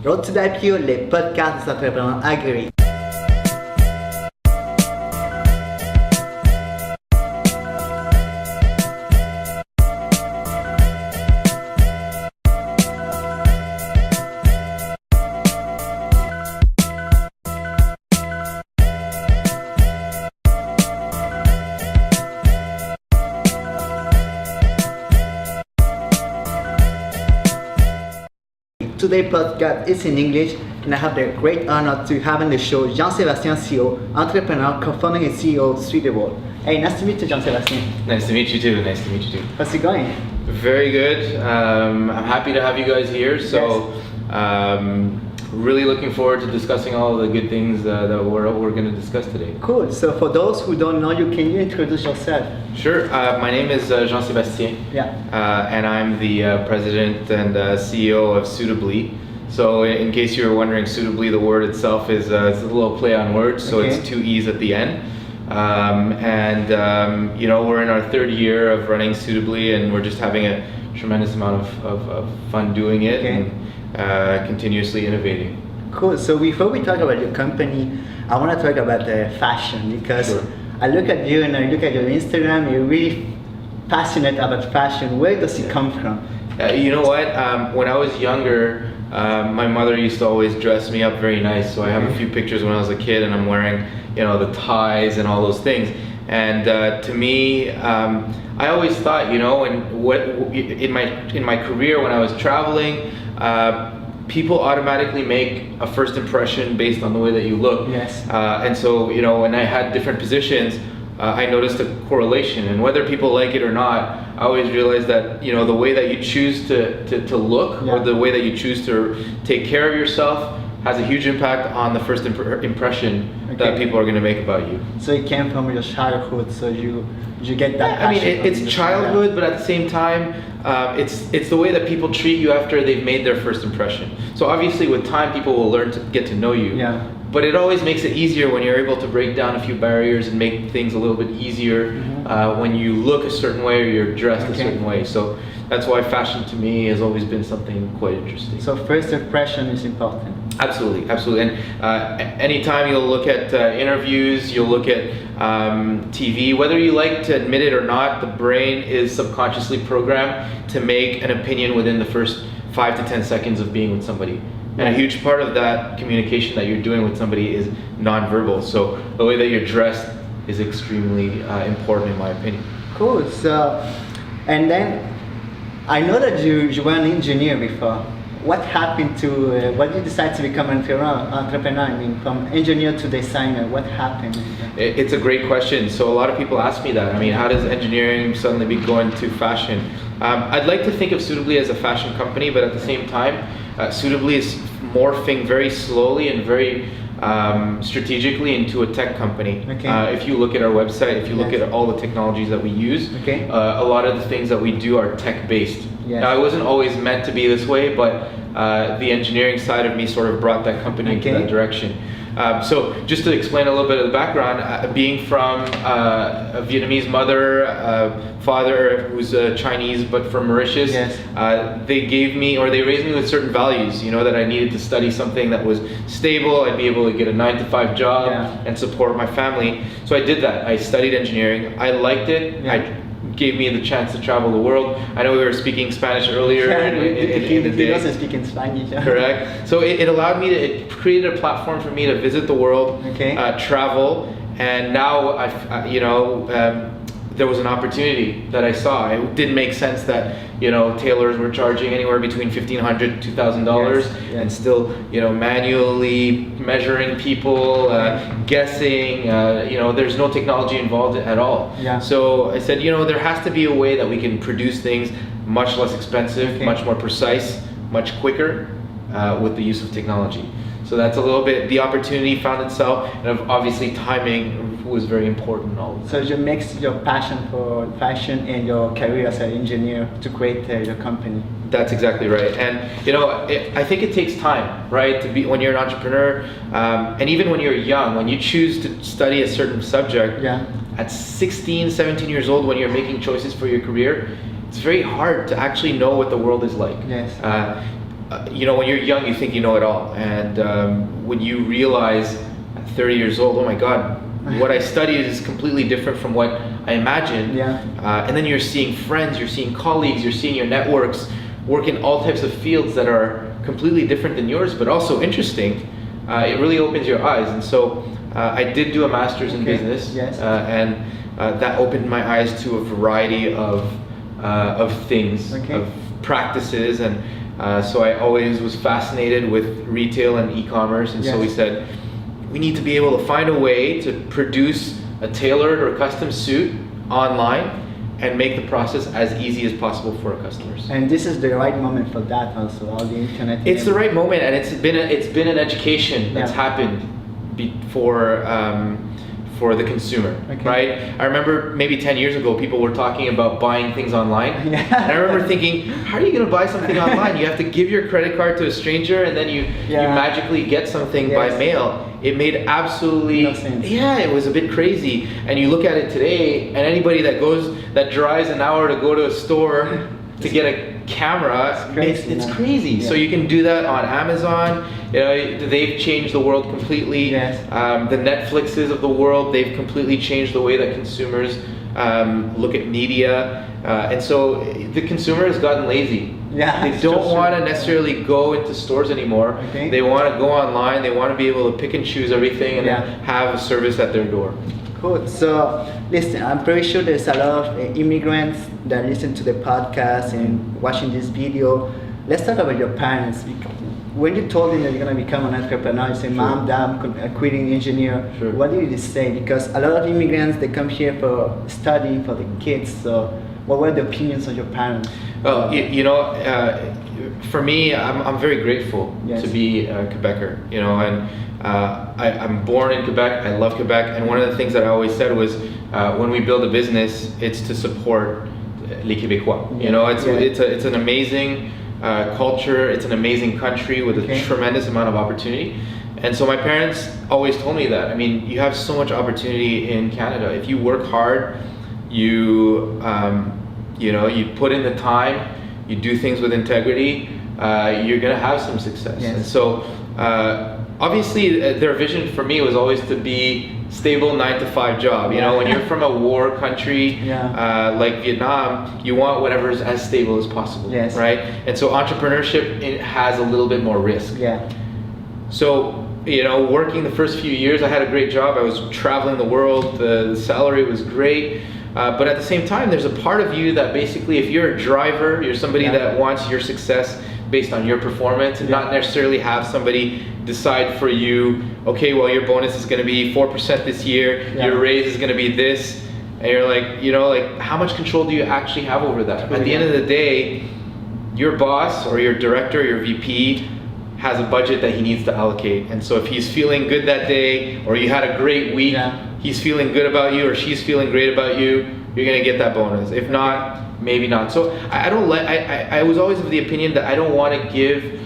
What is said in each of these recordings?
Road to the IPO, les podcasts des entrepreneurs aguerris. Today's podcast is in English, and I have the great honor to have on the show Jean-Sebastien Siow, entrepreneur, co-founder and CEO of Suitablee. Hey, nice to meet you, Jean-Sebastien. Nice to meet you too. How's it going? Very good. I'm happy to have you guys here. So, really looking forward to discussing all the good things that we're going to discuss today. Cool. So, for those who don't know you, can you introduce yourself? Sure. My name is Jean-Sebastien. Yeah. And I'm the president and CEO of Suitablee. So, in case you were wondering, Suitablee, the word itself is it's a little play on words. So it's two E's at the end. You know, we're in our third year of running Suitablee, and we're just having a tremendous amount of fun doing it and continuously innovating. Cool. So before we talk about your company, I want to talk about the fashion, because I look at you and I look at your Instagram. You're really passionate about fashion. Where does it come from? You know what? When I was younger, my mother used to always dress me up very nice. So I have a few pictures when I was a kid, and I'm wearing, you know, the ties and all those things. And to me, I always thought, you know, and what in my career when I was traveling, people automatically make a first impression based on the way that you look. Yes. And so, you know, when I had different positions, I noticed a correlation, and whether people like it or not, I always realized that, you know, the way that you choose to look or the way that you choose to take care of yourself has a huge impact on the first impression that people are going to make about you. So it came from your childhood, so you get that. I mean, it's childhood, but at the same time, it's the way that people treat you after they've made their first impression. So obviously, with time, people will learn to get to know you. Yeah. But it always makes it easier when you're able to break down a few barriers and make things a little bit easier when you look a certain way or you're dressed a certain way. So that's why fashion to me has always been something quite interesting. So first impression is important. Absolutely, absolutely. And anytime you'll look at interviews, you'll look at TV, whether you like to admit it or not, the brain is subconsciously programmed to make an opinion within the first 5 to 10 seconds of being with somebody. And a huge part of that communication that you're doing with somebody is nonverbal. So the way that you're dressed is extremely important in my opinion. Cool. So, and then I know that you were an engineer before. What happened to, why did you decide to become an entrepreneur? I mean, from engineer to designer, what happened? It's a great question. So a lot of people ask me that. I mean, how does engineering suddenly be going to fashion? I'd like to think of Suitablee as a fashion company, but at the same time, Suitablee is morphing very slowly and very strategically into a tech company. If you look at our website, if you look at all the technologies that we use, a lot of the things that we do are tech-based. Now, it wasn't always meant to be this way, but the engineering side of me sort of brought that company into that direction. So just to explain a little bit of the background, being from a Vietnamese mother, father who's Chinese but from Mauritius, they gave me, or they raised me with certain values, you know, that I needed to study something that was stable, I'd be able to get a 9-to-5 job and support my family. So I did that. I studied engineering. I liked it. Gave me the chance to travel the world. I know we were speaking Spanish earlier in the day. He doesn't speak in Spanish. Correct. So it allowed me to, it created a platform for me to visit the world, travel, and now there was an opportunity that I saw. It didn't make sense that, you know, tailors were charging anywhere between $1,500 to $2,000 and still, you know, manually measuring people, guessing, you know, there's no technology involved at all. So I said, you know, there has to be a way that we can produce things much less expensive, much more precise, much quicker with the use of technology. So that's a little bit, the opportunity found itself, and obviously timing was very important in all of that. So you mixed your passion for fashion and your career as an engineer to create your company. That's exactly right. And you know, I think it takes time, right? To be, when you're an entrepreneur, and even when you're young, when you choose to study a certain subject, at 16, 17 years old, when you're making choices for your career, it's very hard to actually know what the world is like. when you're young, you think you know it all, and when you realize at 30 years old, oh my God, what I studied is completely different from what I imagined. And then you're seeing friends, you're seeing colleagues, you're seeing your networks work in all types of fields that are completely different than yours, but also interesting. It really opens your eyes. And so I did do a master's in business, and that opened my eyes to a variety of things, of practices, and so I always was fascinated with retail and e-commerce, and so we said, we need to be able to find a way to produce a tailored or custom suit online and make the process as easy as possible for our customers. And this is the right moment for that also, all the internet. It's the right moment, and it's been an education that's happened for the consumer, right? I remember maybe 10 years ago, people were talking about buying things online. And I remember thinking, how are you gonna buy something online? You have to give your credit card to a stranger and then you magically get something by mail. It made absolutely no sense. It was a bit crazy. And you look at it today, and anybody that drives an hour to go to a store to get a camera, it's crazy. So you can do that on Amazon. They've changed the world completely. The Netflixes of the world, they've completely changed the way that consumers look at media. And so the consumer has gotten lazy. They don't want to necessarily go into stores anymore. They want to go online. They want to be able to pick and choose everything and have a service at their door. Cool. So, listen, I'm pretty sure there's a lot of immigrants that listen to the podcast and watching this video. Let's talk about your parents. When you told them that you're going to become an entrepreneur, you say, Mom, Dad, I'm a quitting engineer. What did you say? Because a lot of immigrants, they come here for study, for the kids. So, what were the opinions of your parents? Well, for me, I'm very grateful to be a Quebecer, and I'm born in Quebec. I love Quebec, and one of the things that I always said was, when we build a business, it's to support les Québécois. It's an amazing culture. It's an amazing country with a tremendous amount of opportunity. And so my parents always told me that. I mean, you have so much opportunity in Canada. If you work hard, you put in the time, you do things with integrity, you're gonna have some success. And so obviously their vision for me was always to be stable 9-to-5 job. When you're from a war country like Vietnam, you want whatever is as stable as possible, right? And so entrepreneurship, it has a little bit more risk. So working the first few years, I had a great job. I was traveling the world. The salary was great. But at the same time, there's a part of you that basically, if you're a driver, you're somebody that wants your success based on your performance, and not necessarily have somebody decide for you, okay, well, your bonus is going to be 4% this year, your raise is going to be this, and you're like, how much control do you actually have over that? At the end of the day, your boss or your director, your VP, has a budget that he needs to allocate. And so if he's feeling good that day, or you had a great week, he's feeling good about you, or she's feeling great about you, you're gonna get that bonus. If not, maybe not. So I was always of the opinion that I don't want to give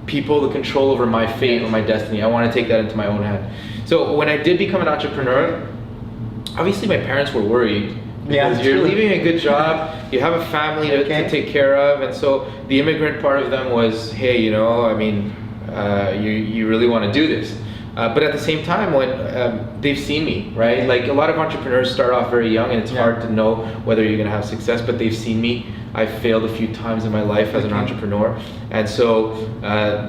people the control over my fate or my destiny. I want to take that into my own hand. So when I did become an entrepreneur, obviously my parents were worried. Because you're leaving a good job, you have a family to take care of, and so the immigrant part of them was, hey, you really want to do this. But at the same time, when they've seen me, right? Like a lot of entrepreneurs start off very young, and it's hard to know whether you're going to have success, but they've seen me. I've failed a few times in my life as an entrepreneur, and so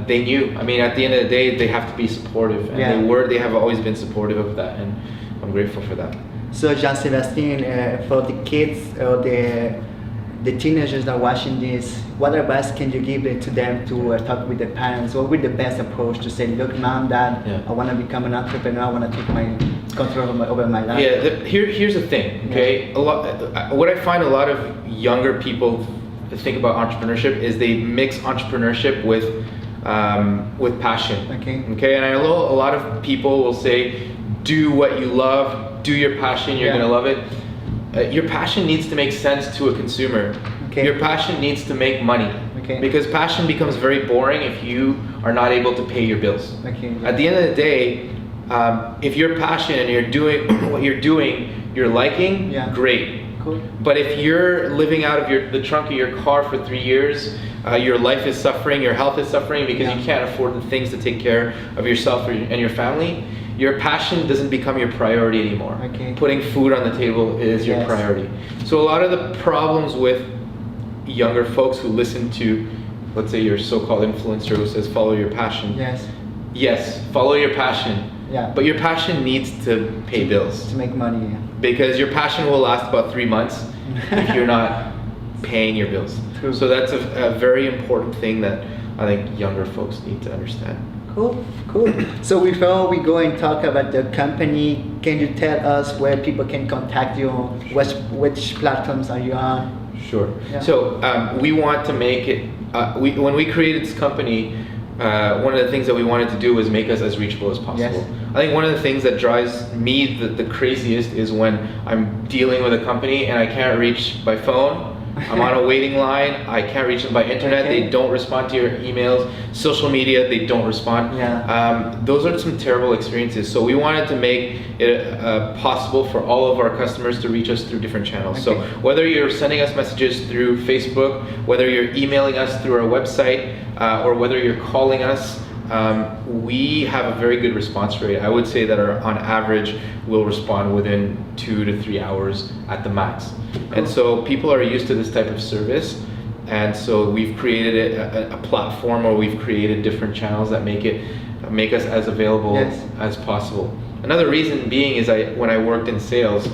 they knew. I mean, at the end of the day, they have to be supportive, and they have always been supportive of that, and I'm grateful for that. So Jean-Sebastien, for the kids or the teenagers that are watching this, what advice can you give to them to talk with their parents? What would be the best approach to say, look, Mom, Dad, I want to become an entrepreneur, I want to take my control over my life? Here's the thing, okay? What I find a lot of younger people think about entrepreneurship is they mix entrepreneurship with passion. Okay, and I know a lot of people will say, do what you love, do your passion, you're gonna love it. Your passion needs to make sense to a consumer. Your passion needs to make money. Because passion becomes very boring if you are not able to pay your bills. At the end of the day, if you're passionate and you're doing what you're doing, you're liking, great. But if you're living out of the trunk of your car for 3 years, your life is suffering, your health is suffering because you can't afford the things to take care of yourself and your family, your passion doesn't become your priority anymore. Okay. Putting food on the table is your priority. So a lot of the problems with younger folks who listen to, let's say, your so-called influencer who says follow your passion. Yes, follow your passion. Yeah. But your passion needs to pay bills. To make money. Yeah. Because your passion will last about 3 months if you're not paying your bills. True. So that's a very important thing that I think younger folks need to understand. Cool. So before we go and talk about the company, can you tell us where people can contact you? Which platforms are you on? Sure. Yeah. So we want to make it, when we created this company, one of the things that we wanted to do was make us as reachable as possible. Yes. I think one of the things that drives me the craziest is when I'm dealing with a company and I can't reach by phone. I'm on a waiting line. I can't reach them by internet. Okay. They don't respond to your emails. Social media, they don't respond. Yeah. Those are some terrible experiences. So we wanted to make it possible for all of our customers to reach us through different channels. So whether you're sending us messages through Facebook, whether you're emailing us through our website, or whether you're calling us, we have a very good response rate. I would say that on average, we'll respond within 2 to 3 hours at the max. And so people are used to this type of service. And so we've created a platform, or we've created different channels that make us as available as possible. Another reason being is when I worked in sales,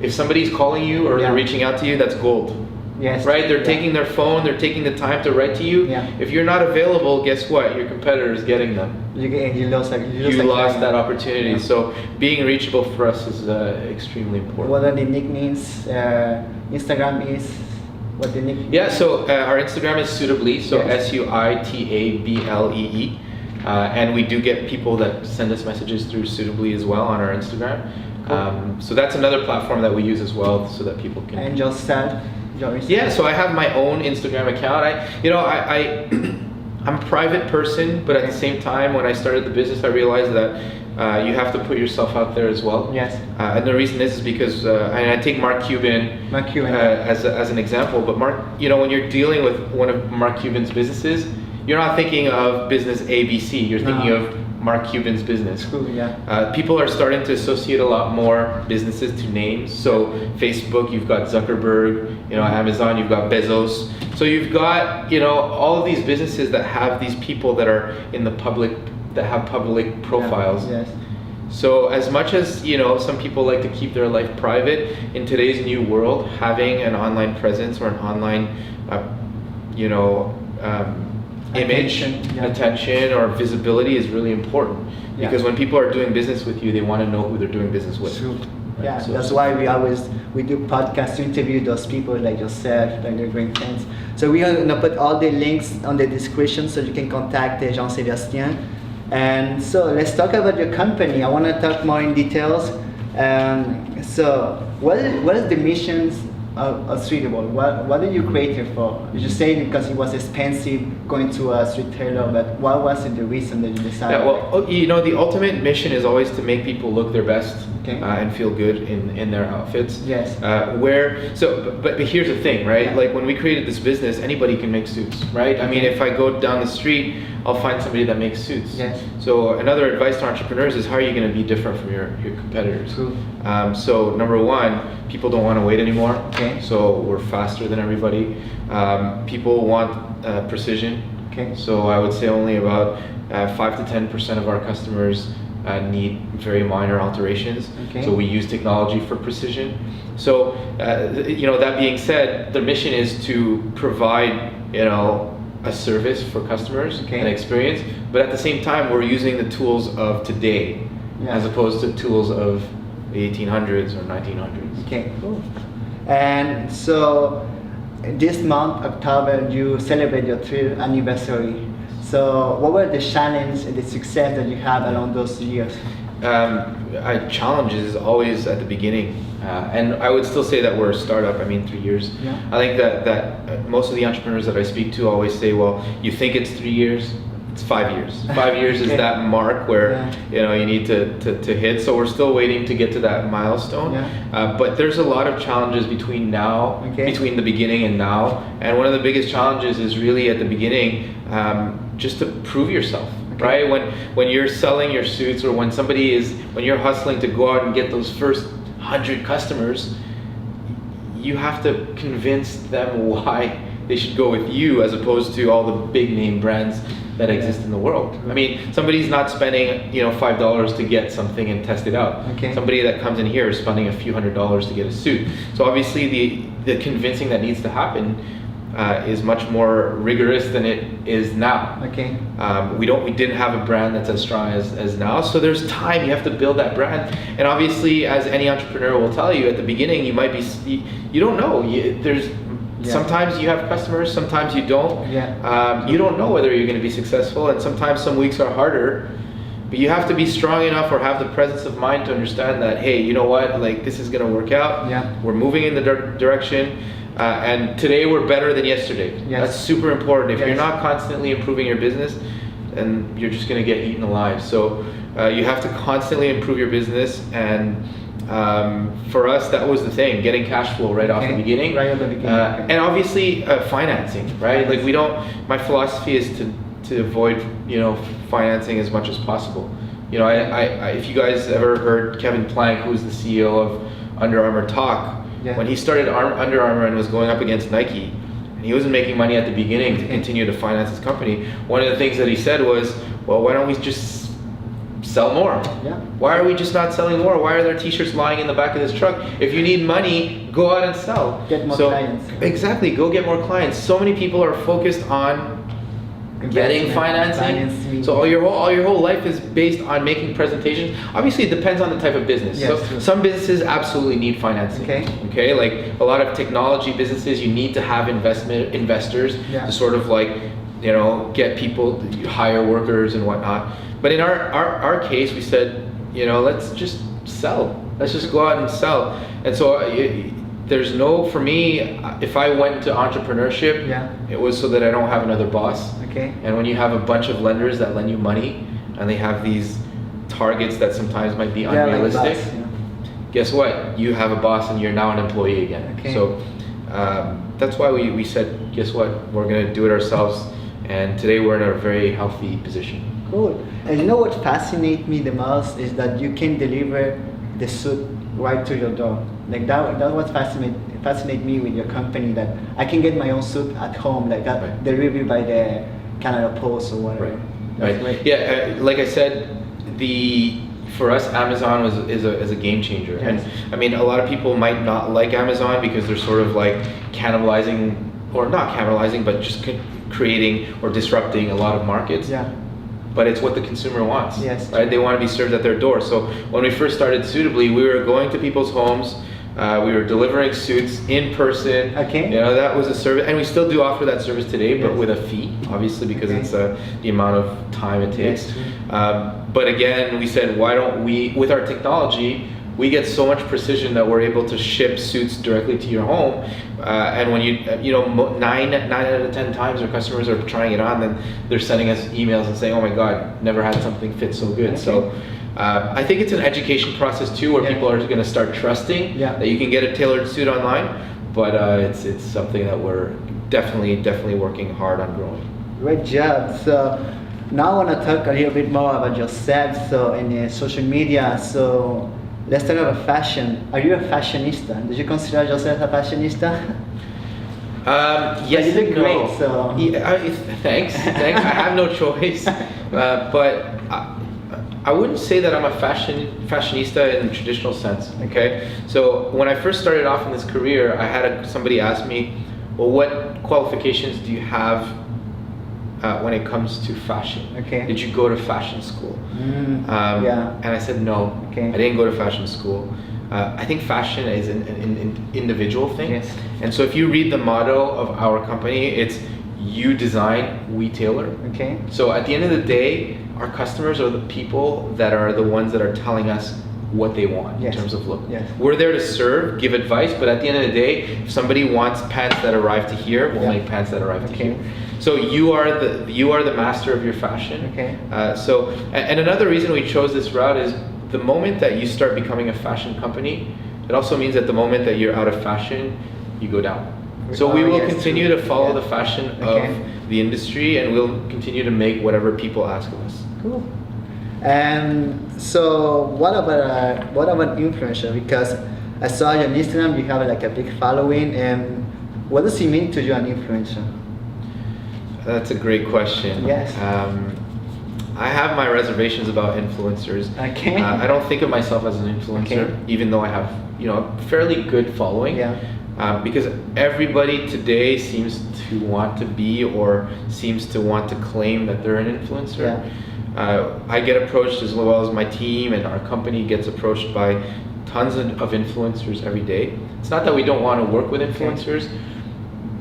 if somebody's calling you or they're reaching out to you, that's gold. Yes. Right? They're taking their phone, they're taking the time to write to you. Yeah. If you're not available, guess what? Your competitor is getting them. You lost that opportunity. Yeah. So being reachable for us is extremely important. What are the nicknames? Instagram is what the nickname? Yeah, so our Instagram is Suitablee, so Suitablee. And we do get people that send us messages through Suitablee as well on our Instagram. So that's another platform that we use as well, so that people can. And yourself? Yeah, so I have my own Instagram account. I'm a private person, but at the same time, when I started the business, I realized that you have to put yourself out there as well. Yes. And the reason is because, and I take Mark Cuban as an example, but Mark, when you're dealing with one of Mark Cuban's businesses, you're not thinking of business ABC, you're thinking of Mark Cuban's business. Cool, yeah. People are starting to associate a lot more businesses to names. So Facebook, you've got Zuckerberg, Amazon, you've got Bezos. So you've got, all of these businesses that have these people that are in the public, that have public profiles. Yes. So as much as, some people like to keep their life private, in today's new world, having an online presence or an online, image, attention, or visibility is really important. Because when people are doing business with you, they want to know who they're doing business with. True. Right? Yeah, So that's why we do podcasts to interview those people like yourself, like the great friends. So we're gonna put all the links on the description so you can contact Jean-Sebastien. And so let's talk about your company. I want to talk more in details. So what is the missions of Suitablee? What did you create it for? You say because it was expensive going to a retailer, but what was the reason that you decided? Yeah, well, the ultimate mission is always to make people look their best and feel good in their outfits. Yes. But here's the thing, right? Yeah. Like when we created this business, anybody can make suits, right? I mean, if I go down the street, I'll find somebody that makes suits. Yes. So another advice to entrepreneurs is how are you going to be different from your competitors? True. So number one, people don't want to wait anymore. Okay. So we're faster than everybody. People want precision. Okay. So I would say only about 5 to 10% of our customers need very minor alterations. Okay. So we use technology for precision. So that being said, the mission is to provide a service for customers, an experience, but at the same time we're using the tools of today as opposed to tools of the 1800s or 1900s. Okay, cool. And so this month, October, you celebrate your 3rd anniversary. So what were the challenges and the success that you had along those years? Challenges always at the beginning. And I would still say that we're a startup. 3 years. Yeah. I think that most of the entrepreneurs that I speak to always say, well, you think it's 3 years, it's 5 years. 5 years is that mark where you need to hit. So we're still waiting to get to that milestone. But there's a lot of challenges between the beginning and now. And one of the biggest challenges is really at the beginning, just to prove yourself. Right? When you're selling your suits, or when you're hustling to go out and get those first 100 customers, you have to convince them why they should go with you as opposed to all the big name brands that exist in the world. I mean, somebody's not spending $5 to get something and test it out. Somebody that comes in here is spending a few $100s to get a suit. So obviously the convincing that needs to happen is much more rigorous than it is now. We didn't have a brand that's as strong as now, so there's time. You have to build that brand, and obviously, as any entrepreneur will tell you, at the beginning you might be, you don't know. Sometimes you have customers, sometimes you don't. You don't know whether you're going to be successful, and sometimes some weeks are harder. But you have to be strong enough or have the presence of mind to understand that, hey, you know what? Like, this is going to work out. We're moving in the direction. And today we're better than yesterday. That's super important. If you're not constantly improving your business, then you're just going to get eaten alive. So you have to constantly improve your business. And for us, that was the thing: getting cash flow right off the beginning. And obviously financing, right? Like my philosophy is to avoid financing as much as possible. If you guys ever heard Kevin Plank, who's the CEO of Under Armour, talk. When he started Under Armour and was going up against Nike, and he wasn't making money at the beginning to continue to finance his company, one of the things that he said was, well, why don't we just sell more? Why are we just not selling more? Why are there t-shirts lying in the back of this truck? If you need money, go out and sell. Get more clients. Exactly, go get more clients. So many people are focused on getting financing. So all your whole life is based on making presentations. Obviously, it depends on the type of business. So some businesses absolutely need financing. Like a lot of technology businesses, you need to have investors to sort of get people, hire workers and whatnot. But in our case, we said, let's just sell. Let's just go out and sell. And so for me, if I went into entrepreneurship, it was so that I don't have another boss. And when you have a bunch of lenders that lend you money, and they have these targets that sometimes might be unrealistic, guess what? You have a boss and you're now an employee again. So that's why we said, guess what? We're going to do it ourselves. And today we're in a very healthy position. Cool. And what fascinates me the most is that you can deliver the suit right to your door. Like that was fascinate me with your company, that I can get my own suit at home, like that delivered by the Canada Post or whatever. Like I said, for us, Amazon is a game changer. And I mean, a lot of people might not like Amazon because they're sort of like cannibalizing, or not cannibalizing, but just creating or disrupting a lot of markets. But it's what the consumer wants. Right? They want to be served at their door. So when we first started Suitablee, we were going to people's homes. We were delivering suits in person. That was a service, and we still do offer that service today, but with a fee, obviously, because it's the amount of time it takes. But again, we said, why don't we, with our technology, we get so much precision that we're able to ship suits directly to your home. And when 9 out of 10 times our customers are trying it on, then they're sending us emails and saying, oh my God, never had something fit so good. So I think it's an education process too, where people are going to start trusting that you can get a tailored suit online. But it's something that we're definitely working hard on growing. Great job. So now I want to talk a little bit more about yourself. So in social media. So let's talk about fashion. Are you a fashionista? Did you consider yourself a fashionista? Yes, you look great. So thanks. I have no choice. But I wouldn't say that I'm a fashionista in the traditional sense. So when I first started off in this career, I had somebody ask me, well, what qualifications do you have when it comes to fashion? Did you go to fashion school? And I said no. I didn't go to fashion school. I think fashion is an individual thing. And so if you read the motto of our company, it's you design, we tailor. So at the end of the day, our customers are the people that are the ones that are telling us what they want Yes. in terms of look. Yes. We're there to serve, give advice, but at the end of the day, if somebody wants pants that arrive to here, we'll Yeah. make pants that arrive to Okay. here. So you are the master of your fashion. Okay. And another reason we chose this route is the moment that you start becoming a fashion company, it also means that the moment that you're out of fashion, you go down. So we will Yes, continue true. to follow Yeah. the fashion Okay. of the industry, and we'll continue to make whatever people ask of us. Cool. And so what about influencer? Because I saw you on Instagram, you have like a big following, and what does it mean to you, an influencer? That's a great question. Yes. I have my reservations about influencers. Okay. I don't think of myself as an influencer, Okay. even though I have a fairly good following. Yeah. Because everybody today seems to want to be or seems to want to claim that they're an influencer. Yeah. I get approached, as well as my team and our company gets approached by tons of influencers every day. It's not that we don't want to work with influencers,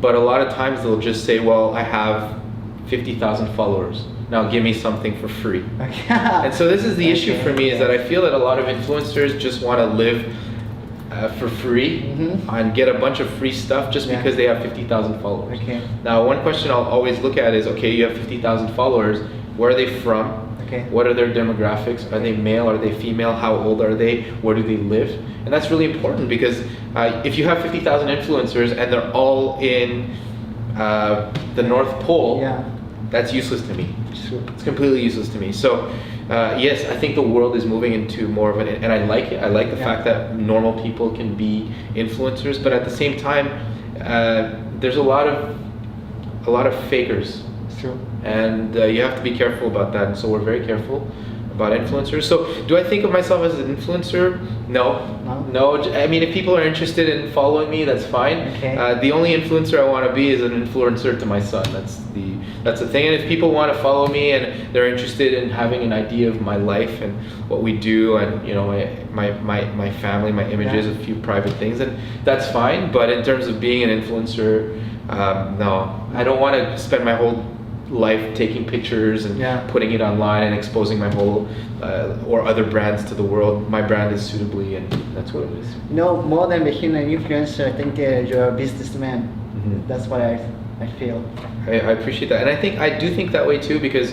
but a lot of times they'll just say, well, I have 50,000 followers. Now give me something for free. Okay. And so this is the issue for me, is that I feel that a lot of influencers just want to live for free and get a bunch of free stuff just Yeah. because they have 50,000 followers. Okay. Now, one question I'll always look at is, okay, you have 50,000 followers, where are they from? Okay. What are their demographics? Are they male? Are they female? How old are they? Where do they live? And that's really important, because if you have 50,000 influencers and they're all in the North Pole, Yeah. that's useless to me. Sure. It's completely useless to me. So, yes, I think the world is moving into more of and I like it. I like the Yeah. fact that normal people can be influencers, but at the same time, there's a lot of fakers, True. and you have to be careful about that. And so we're very careful about influencers. So, do I think of myself as an influencer? No. No? I mean, if people are interested in following me, that's fine. Okay. The only influencer I want to be is an influencer to my son. That's the thing. And if people want to follow me and they're interested in having an idea of my life and what we do, and my family, my images, Yeah. a few private things, and that's fine. But in terms of being an influencer, no, I don't want to spend my whole life taking pictures and Yeah. putting it online and exposing my whole or other brands to the world. My brand is Suitablee, and that's what it is. More than being an influencer, I think you're a businessman. Mhm. That's what I feel. I appreciate that, and I do think that way too, because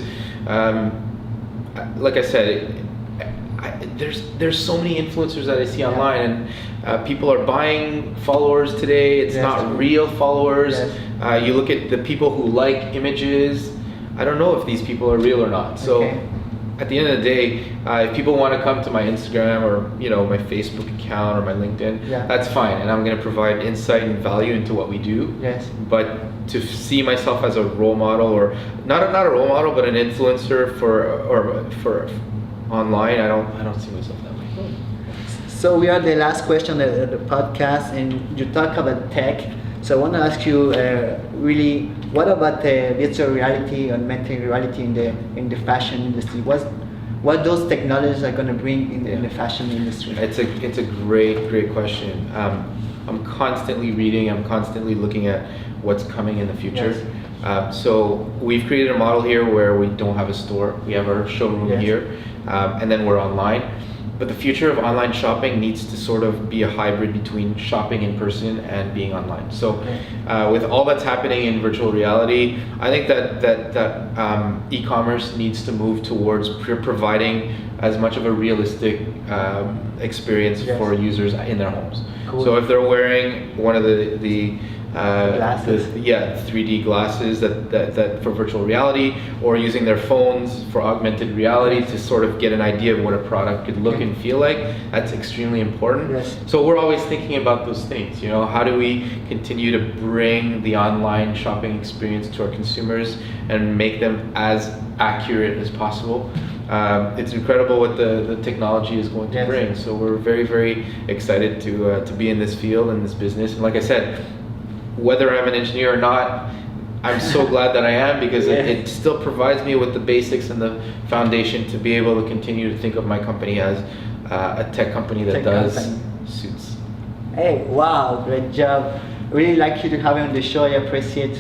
like I said, there's so many influencers that I see online, and people are buying followers today. It's Yes. not real followers. Yes. You look at the people who like images. I don't know if these people are real or not. So Okay. at the end of the day, if people want to come to my Instagram or my Facebook account or my LinkedIn, Yeah. that's fine, and I'm going to provide insight and value into what we do. Yes. But to see myself as a role model, or not a role model, but an influencer for online, I don't see myself that way. So we are the last question of the podcast, and you talk about tech. So I want to ask you, really, what about virtual reality or augmented reality in the fashion industry? What those technologies are going to bring in the fashion industry? It's a great question. I'm constantly reading. I'm constantly looking at what's coming in the future. Yes. So we've created a model here where we don't have a store. We have our showroom Yes. here, and then we're online. But the future of online shopping needs to sort of be a hybrid between shopping in person and being online. So with all that's happening in virtual reality, I think that e-commerce needs to move towards providing as much of a realistic experience Yes. for users in their homes. Cool. So if they're wearing one of the Glasses. 3D glasses that for virtual reality, or using their phones for augmented reality to sort of get an idea of what a product could look and feel like, that's extremely important. Yes. So we're always thinking about those things. How do we continue to bring the online shopping experience to our consumers and make them as accurate as possible? It's incredible what the technology is going to Yes. bring. So we're very, very excited to be in this field and this business. And like I said, whether I'm an engineer or not, I'm so glad that I am, because Yeah. it still provides me with the basics and the foundation to be able to continue to think of my company as a tech company that Tech does company. suits. Hey, wow, great job. Really like you to have you on the show. I appreciate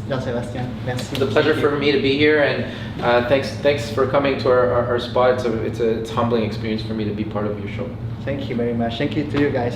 Jean-Sébastien. Merci. It's a pleasure for me to be here, and thanks for coming to our spot. It's a humbling experience for me to be part of your show. Thank you very much. Thank you to you guys.